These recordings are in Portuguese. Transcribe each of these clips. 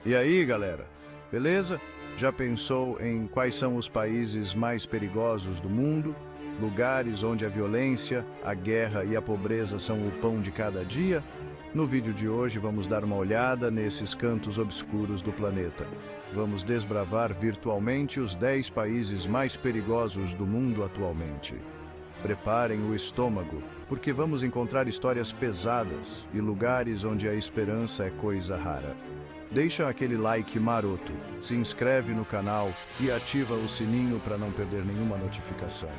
E aí, galera? Beleza? Já pensou em quais são os países mais perigosos do mundo? Lugares onde a violência, a guerra e a pobreza são o pão de cada dia? No vídeo de hoje vamos dar uma olhada nesses cantos obscuros do planeta. Vamos desbravar virtualmente os 10 países mais perigosos do mundo atualmente. Preparem o estômago, porque vamos encontrar histórias pesadas e lugares onde a esperança é coisa rara. Deixa aquele like maroto, se inscreve no canal e ativa o sininho para não perder nenhuma notificação.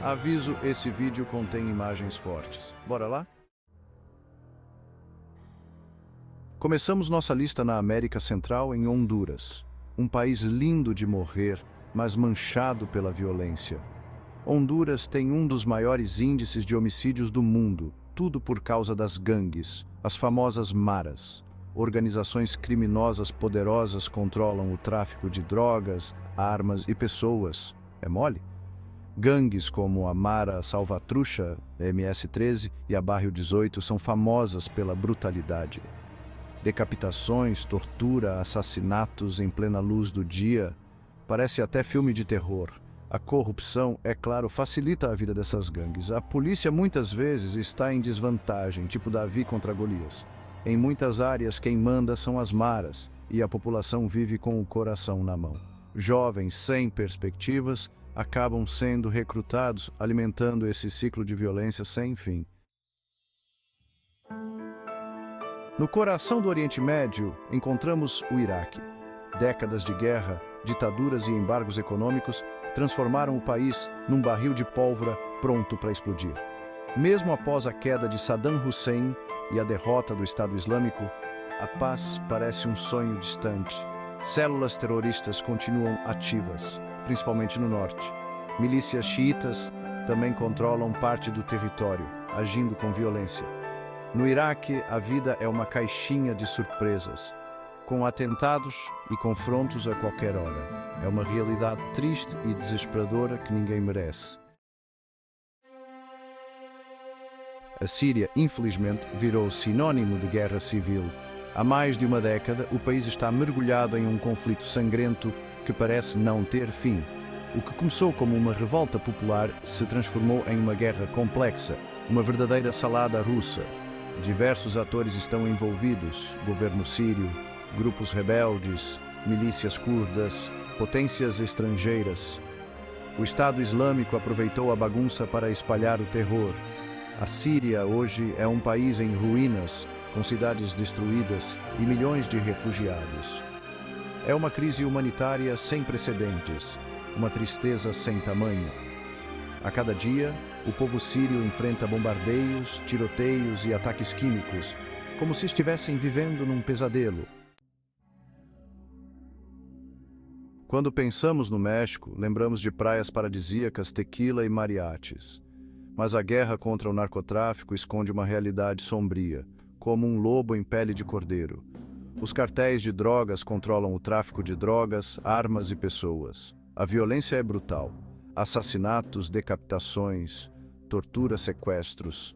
Aviso, esse vídeo contém imagens fortes. Bora lá? Começamos nossa lista na América Central, em Honduras. Um país lindo de morrer, mas manchado pela violência. Honduras tem um dos maiores índices de homicídios do mundo, tudo por causa das gangues, as famosas maras. Organizações criminosas poderosas controlam o tráfico de drogas, armas e pessoas. É mole? Gangues como a Mara Salvatrucha, MS-13 e a Barrio 18 são famosas pela brutalidade. Decapitações, tortura, assassinatos em plena luz do dia. Parece até filme de terror. A corrupção, é claro, facilita a vida dessas gangues. A polícia muitas vezes está em desvantagem, tipo Davi contra Golias. Em muitas áreas, quem manda são as maras, e a população vive com o coração na mão. Jovens sem perspectivas acabam sendo recrutados, alimentando esse ciclo de violência sem fim. No coração do Oriente Médio, encontramos o Iraque. Décadas de guerra, ditaduras e embargos econômicos transformaram o país num barril de pólvora pronto para explodir. Mesmo após a queda de Saddam Hussein e a derrota do Estado Islâmico, a paz parece um sonho distante. Células terroristas continuam ativas, principalmente no norte. Milícias xiitas também controlam parte do território, agindo com violência. No Iraque, a vida é uma caixinha de surpresas, com atentados e confrontos a qualquer hora. É uma realidade triste e desesperadora que ninguém merece. A Síria, infelizmente, virou sinônimo de guerra civil. Há mais de uma década, o país está mergulhado em um conflito sangrento que parece não ter fim. O que começou como uma revolta popular se transformou em uma guerra complexa, uma verdadeira salada russa. Diversos atores estão envolvidos: governo sírio, grupos rebeldes, milícias curdas, potências estrangeiras. O Estado Islâmico aproveitou a bagunça para espalhar o terror. A Síria hoje é um país em ruínas, com cidades destruídas e milhões de refugiados. É uma crise humanitária sem precedentes, uma tristeza sem tamanho. A cada dia, o povo sírio enfrenta bombardeios, tiroteios e ataques químicos, como se estivessem vivendo num pesadelo. Quando pensamos no México, lembramos de praias paradisíacas, tequila e mariachis. Mas a guerra contra o narcotráfico esconde uma realidade sombria, como um lobo em pele de cordeiro. Os cartéis de drogas controlam o tráfico de drogas, armas e pessoas. A violência é brutal. Assassinatos, decapitações, tortura, sequestros.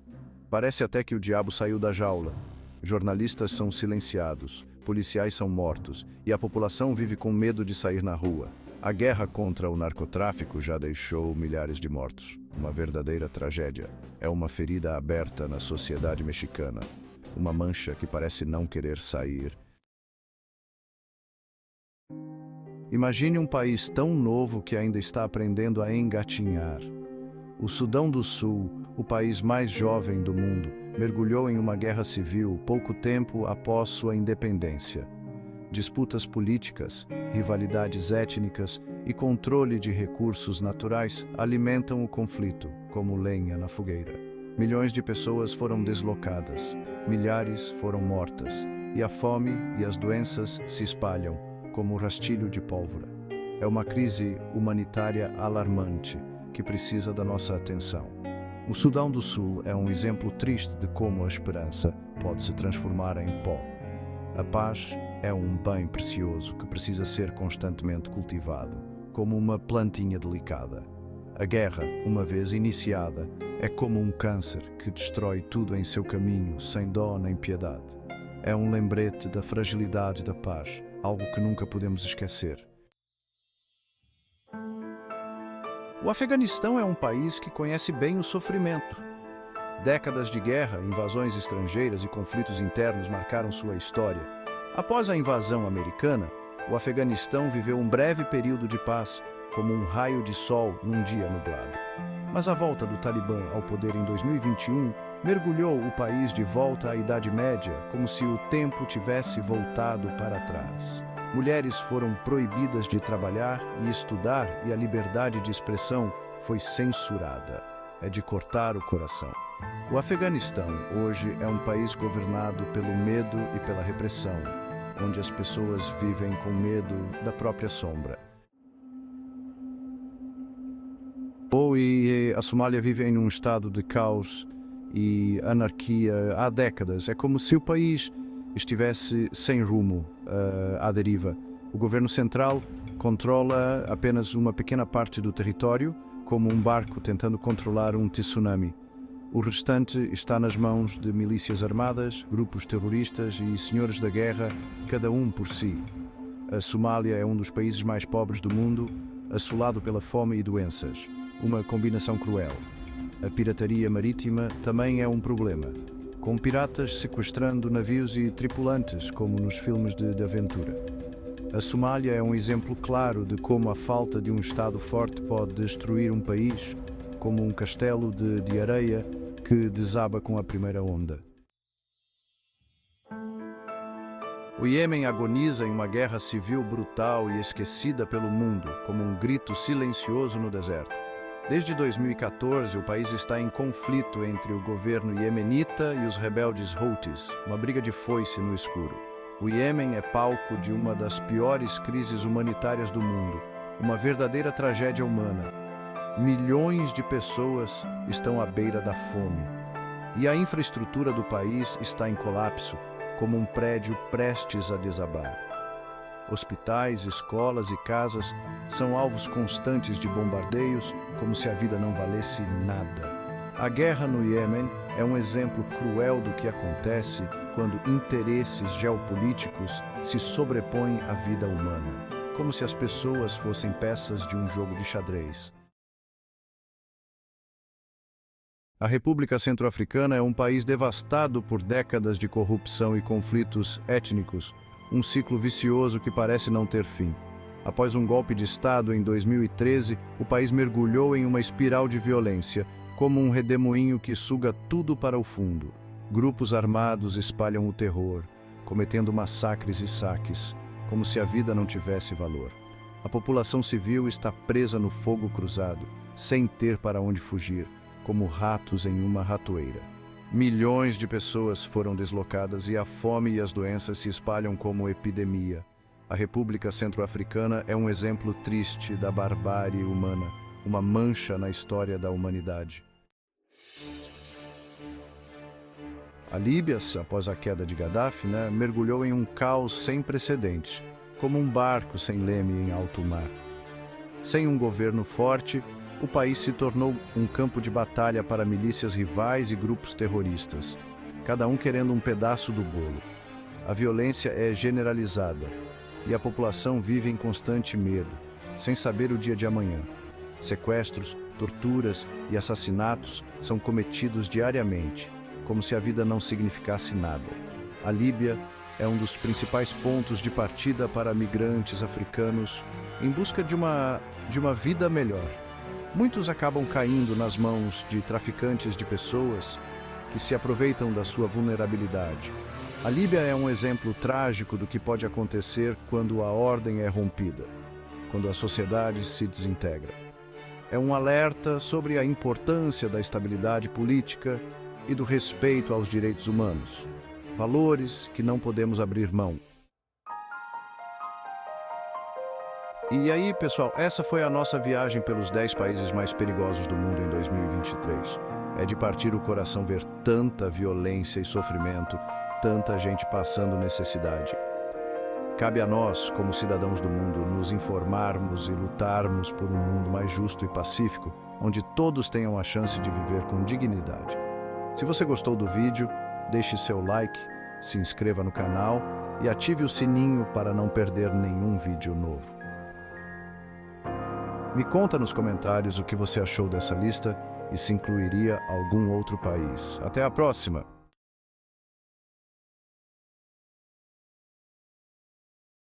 Parece até que o diabo saiu da jaula. Jornalistas são silenciados, policiais são mortos e a população vive com medo de sair na rua. A guerra contra o narcotráfico já deixou milhares de mortos. Uma verdadeira tragédia. É uma ferida aberta na sociedade mexicana. Uma mancha que parece não querer sair. Imagine um país tão novo que ainda está aprendendo a engatinhar. O Sudão do Sul, o país mais jovem do mundo, mergulhou em uma guerra civil pouco tempo após sua independência. Disputas políticas, rivalidades étnicas e controle de recursos naturais alimentam o conflito, como lenha na fogueira. Milhões de pessoas foram deslocadas, milhares foram mortas, e a fome e as doenças se espalham como um rastilho de pólvora. É uma crise humanitária alarmante que precisa da nossa atenção. O Sudão do Sul é um exemplo triste de como a esperança pode se transformar em pó. A paz é um bem precioso que precisa ser constantemente cultivado, como uma plantinha delicada. A guerra, uma vez iniciada, é como um câncer que destrói tudo em seu caminho, sem dó nem piedade. É um lembrete da fragilidade da paz, algo que nunca podemos esquecer. O Afeganistão é um país que conhece bem o sofrimento. Décadas de guerra, invasões estrangeiras e conflitos internos marcaram sua história. Após a invasão americana, o Afeganistão viveu um breve período de paz, como um raio de sol num dia nublado. Mas a volta do Talibã ao poder em 2021 mergulhou o país de volta à Idade Média, como se o tempo tivesse voltado para trás. Mulheres foram proibidas de trabalhar e estudar e a liberdade de expressão foi censurada. É de cortar o coração. O Afeganistão hoje é um país governado pelo medo e pela repressão, onde as pessoas vivem com medo da própria sombra. E a Somália vive em um estado de caos e anarquia há décadas. É como se o país estivesse sem rumo, à deriva. O governo central controla apenas uma pequena parte do território, como um barco tentando controlar um tsunami. O restante está nas mãos de milícias armadas, grupos terroristas e senhores da guerra, cada um por si. A Somália é um dos países mais pobres do mundo, assolado pela fome e doenças. Uma combinação cruel. A pirataria marítima também é um problema, com piratas sequestrando navios e tripulantes, como nos filmes de aventura. A Somália é um exemplo claro de como a falta de um Estado forte pode destruir um país, como um castelo de areia que desaba com a primeira onda. O Iêmen agoniza em uma guerra civil brutal e esquecida pelo mundo, como um grito silencioso no deserto. Desde 2014, o país está em conflito entre o governo iemenita e os rebeldes Houthis, uma briga de foice no escuro. O Iêmen é palco de uma das piores crises humanitárias do mundo, uma verdadeira tragédia humana. Milhões de pessoas estão à beira da fome. E a infraestrutura do país está em colapso, como um prédio prestes a desabar. Hospitais, escolas e casas são alvos constantes de bombardeios, como se a vida não valesse nada. A guerra no Iêmen é um exemplo cruel do que acontece quando interesses geopolíticos se sobrepõem à vida humana, como se as pessoas fossem peças de um jogo de xadrez. A República Centro-Africana é um país devastado por décadas de corrupção e conflitos étnicos, um ciclo vicioso que parece não ter fim. Após um golpe de Estado em 2013, o país mergulhou em uma espiral de violência, como um redemoinho que suga tudo para o fundo. Grupos armados espalham o terror, cometendo massacres e saques, como se a vida não tivesse valor. A população civil está presa no fogo cruzado, sem ter para onde fugir, como ratos em uma ratoeira. Milhões de pessoas foram deslocadas e a fome e as doenças se espalham como epidemia. A República Centro-Africana é um exemplo triste da barbárie humana, uma mancha na história da humanidade. A Líbia, após a queda de Gaddafi, mergulhou em um caos sem precedentes, como um barco sem leme em alto mar. Sem um governo forte, o país se tornou um campo de batalha para milícias rivais e grupos terroristas, cada um querendo um pedaço do bolo. A violência é generalizada e a população vive em constante medo, sem saber o dia de amanhã. Sequestros, torturas e assassinatos são cometidos diariamente, como se a vida não significasse nada. A Líbia é um dos principais pontos de partida para migrantes africanos em busca de uma vida melhor. Muitos acabam caindo nas mãos de traficantes de pessoas que se aproveitam da sua vulnerabilidade. A Líbia é um exemplo trágico do que pode acontecer quando a ordem é rompida, quando a sociedade se desintegra. É um alerta sobre a importância da estabilidade política e do respeito aos direitos humanos, valores que não podemos abrir mão. E aí, pessoal, essa foi a nossa viagem pelos 10 países mais perigosos do mundo em 2023. É de partir o coração ver tanta violência e sofrimento, tanta gente passando necessidade. Cabe a nós, como cidadãos do mundo, nos informarmos e lutarmos por um mundo mais justo e pacífico, onde todos tenham a chance de viver com dignidade. Se você gostou do vídeo, deixe seu like, se inscreva no canal e ative o sininho para não perder nenhum vídeo novo. Me conta nos comentários o que você achou dessa lista e se incluiria algum outro país. Até a próxima!